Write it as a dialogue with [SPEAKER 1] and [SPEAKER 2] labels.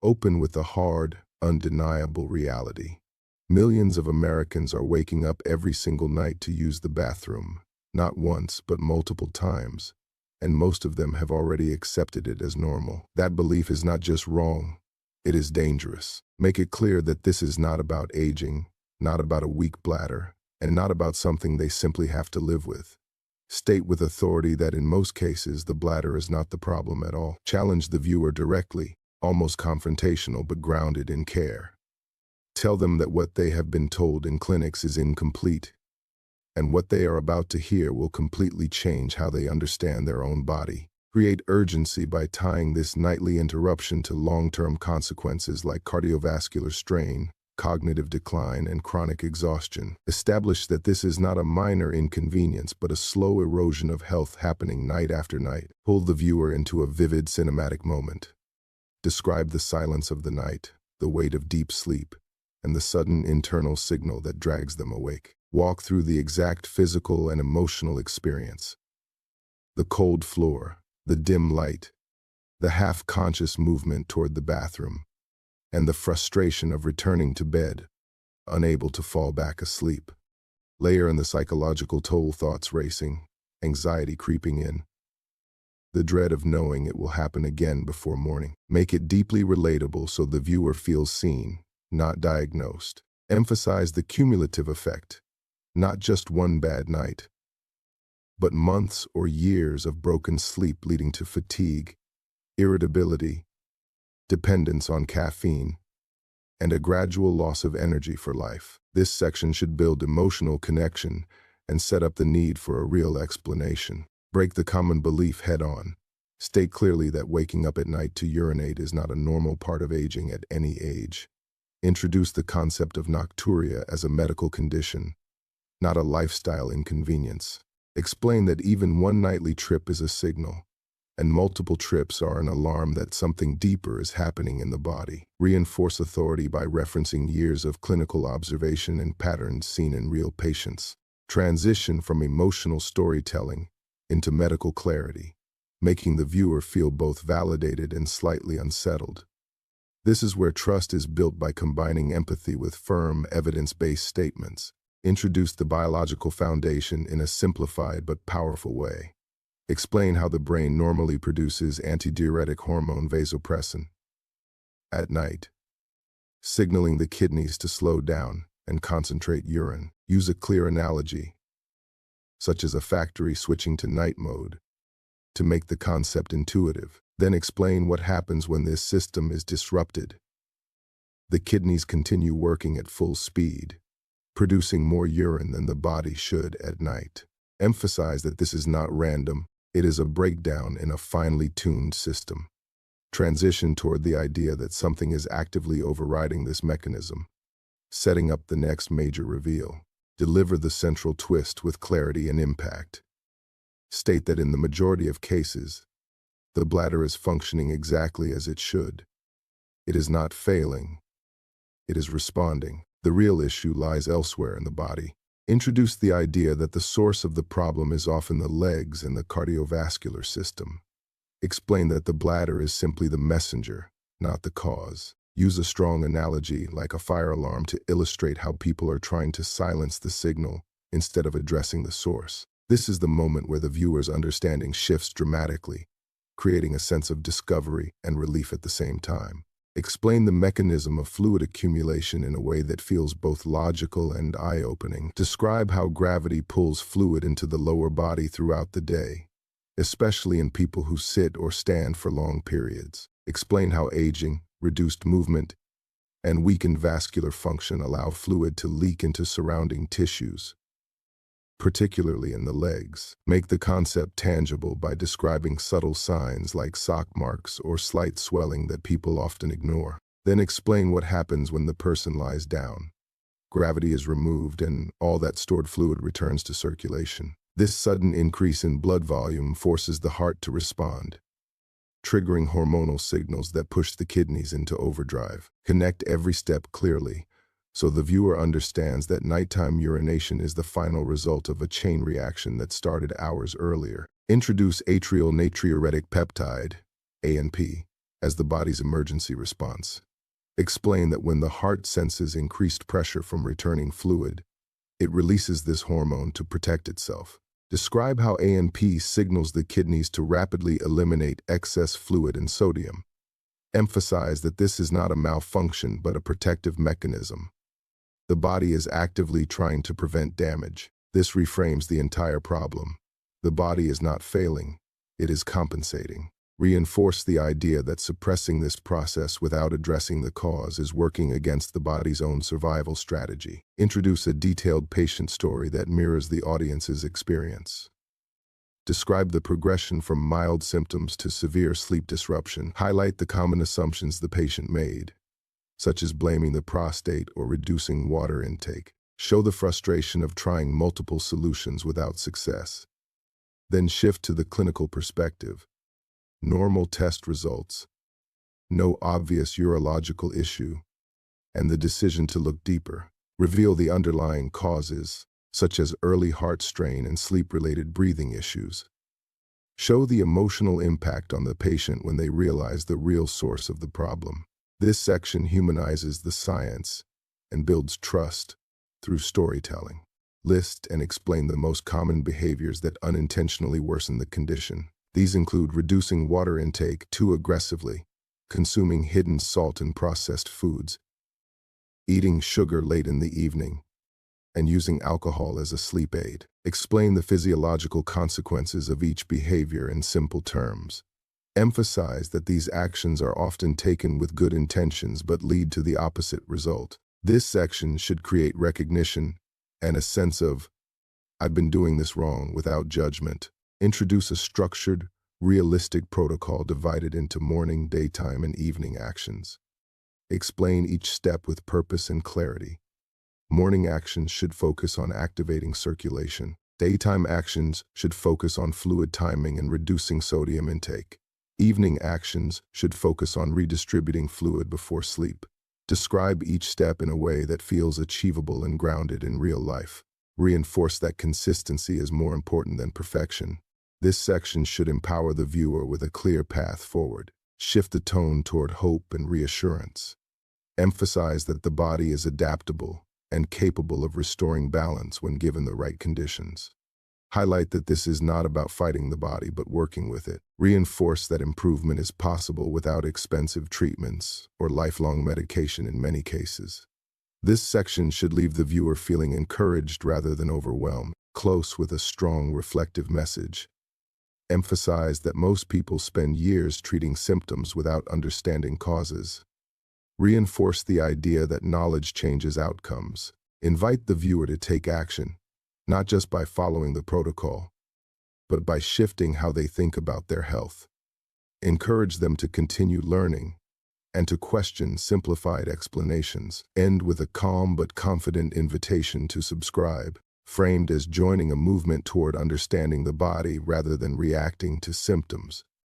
[SPEAKER 1] Open with a hard, undeniable reality. Millions of Americans are waking up every single night to use the bathroom, not once, but multiple times, and most of them have already accepted it as normal. That belief is not just wrong, it is dangerous. Make it clear that this is not about aging, not about a weak bladder, and not about something they simply have to live with. State with authority that in most cases the bladder is not the problem at all. Challenge the viewer directly, almost confrontational but grounded in care. Tell them that what they have been told in clinics is incomplete, and what they are about to hear will completely change how they understand their own body. Create urgency by tying this nightly interruption to long-term consequences like cardiovascular strain, cognitive decline, and chronic exhaustion. Establish that this is not a minor inconvenience but a slow erosion of health happening night after night. Pull the viewer into a vivid cinematic moment. Describe the silence of the night, the weight of deep sleep, and the sudden internal signal that drags them awake. Walk through the exact physical and emotional experience. The cold floor, the dim light, the half-conscious movement toward the bathroom, and the frustration of returning to bed, unable to fall back asleep. Layer in the psychological toll, thoughts racing, anxiety creeping in, the dread of knowing it will happen again before morning. Make it deeply relatable so the viewer feels seen, not diagnosed. Emphasize the cumulative effect, not just one bad night, but months or years of broken sleep leading to fatigue, irritability, dependence on caffeine, and a gradual loss of energy for life. This section should build emotional connection and set up the need for a real explanation. Break the common belief head-on. State clearly that waking up at night to urinate is not a normal part of aging at any age. Introduce the concept of nocturia as a medical condition, not a lifestyle inconvenience. Explain that even one nightly trip is a signal, and multiple trips are an alarm that something deeper is happening in the body. Reinforce authority by referencing years of clinical observation and patterns seen in real patients. Transition from emotional storytelling into medical clarity, making the viewer feel both validated and slightly unsettled. This is where trust is built by combining empathy with firm, evidence-based statements. Introduce the biological foundation in a simplified but powerful way. Explain how the brain normally produces antidiuretic hormone vasopressin at night, signaling the kidneys to slow down and concentrate urine. Use a clear analogy, such as a factory switching to night mode, to make the concept intuitive. Then explain what happens when this system is disrupted. The kidneys continue working at full speed, producing more urine than the body should at night. Emphasize that this is not random, it is a breakdown in a finely tuned system. Transition toward the idea that something is actively overriding this mechanism, setting up the next major reveal. Deliver the central twist with clarity and impact. State that in the majority of cases, the bladder is functioning exactly as it should. It is not failing, it is responding. The real issue lies elsewhere in the body. Introduce the idea that the source of the problem is often the legs and the cardiovascular system. Explain that the bladder is simply the messenger, not the cause. Use a strong analogy like a fire alarm to illustrate how people are trying to silence the signal instead of addressing the source. This is the moment where the viewer's understanding shifts dramatically, creating a sense of discovery and relief at the same time. Explain the mechanism of fluid accumulation in a way that feels both logical and eye-opening. Describe how gravity pulls fluid into the lower body throughout the day, especially in people who sit or stand for long periods. Explain how aging, reduced movement, and weakened vascular function allow fluid to leak into surrounding tissues, particularly in the legs. Make the concept tangible by describing subtle signs like sock marks or slight swelling that people often ignore. Then explain what happens when the person lies down. Gravity is removed and all that stored fluid returns to circulation. This sudden increase in blood volume forces the heart to respond, triggering hormonal signals that push the kidneys into overdrive. Connect every step clearly, so the viewer understands that nighttime urination is the final result of a chain reaction that started hours earlier. Introduce atrial natriuretic peptide, ANP, as the body's emergency response. Explain that when the heart senses increased pressure from returning fluid, it releases this hormone to protect itself. Describe how ANP signals the kidneys to rapidly eliminate excess fluid and sodium. Emphasize that this is not a malfunction but a protective mechanism. The body is actively trying to prevent damage. This reframes the entire problem. The body is not failing, it is compensating. Reinforce the idea that suppressing this process without addressing the cause is working against the body's own survival strategy. Introduce a detailed patient story that mirrors the audience's experience. Describe the progression from mild symptoms to severe sleep disruption. Highlight the common assumptions the patient made, such as blaming the prostate or reducing water intake. Show the frustration of trying multiple solutions without success. Then shift to the clinical perspective. Normal test results, no obvious urological issue, and the decision to look deeper. Reveal the underlying causes, such as early heart strain and sleep-related breathing issues. Show the emotional impact on the patient when they realize the real source of the problem. This section humanizes the science and builds trust through storytelling. List and explain the most common behaviors that unintentionally worsen the condition. These include reducing water intake too aggressively, consuming hidden salt in processed foods, eating sugar late in the evening, and using alcohol as a sleep aid. Explain the physiological consequences of each behavior in simple terms. Emphasize that these actions are often taken with good intentions but lead to the opposite result. This section should create recognition and a sense of, "I've been doing this wrong," without judgment. Introduce a structured, realistic protocol divided into morning, daytime, and evening actions. Explain each step with purpose and clarity. Morning actions should focus on activating circulation. Daytime actions should focus on fluid timing and reducing sodium intake. Evening actions should focus on redistributing fluid before sleep. Describe each step in a way that feels achievable and grounded in real life. Reinforce that consistency is more important than perfection. This section should empower the viewer with a clear path forward. Shift the tone toward hope and reassurance. Emphasize that the body is adaptable and capable of restoring balance when given the right conditions. Highlight that this is not about fighting the body but working with it. Reinforce that improvement is possible without expensive treatments or lifelong medication in many cases. This section should leave the viewer feeling encouraged rather than overwhelmed. Close with a strong, reflective message. Emphasize that most people spend years treating symptoms without understanding causes. Reinforce the idea that knowledge changes outcomes. Invite the viewer to take action, not just by following the protocol, but by shifting how they think about their health. Encourage them to continue learning and to question simplified explanations. End with a calm but confident invitation to subscribe, framed as joining a movement toward understanding the body rather than reacting to symptoms.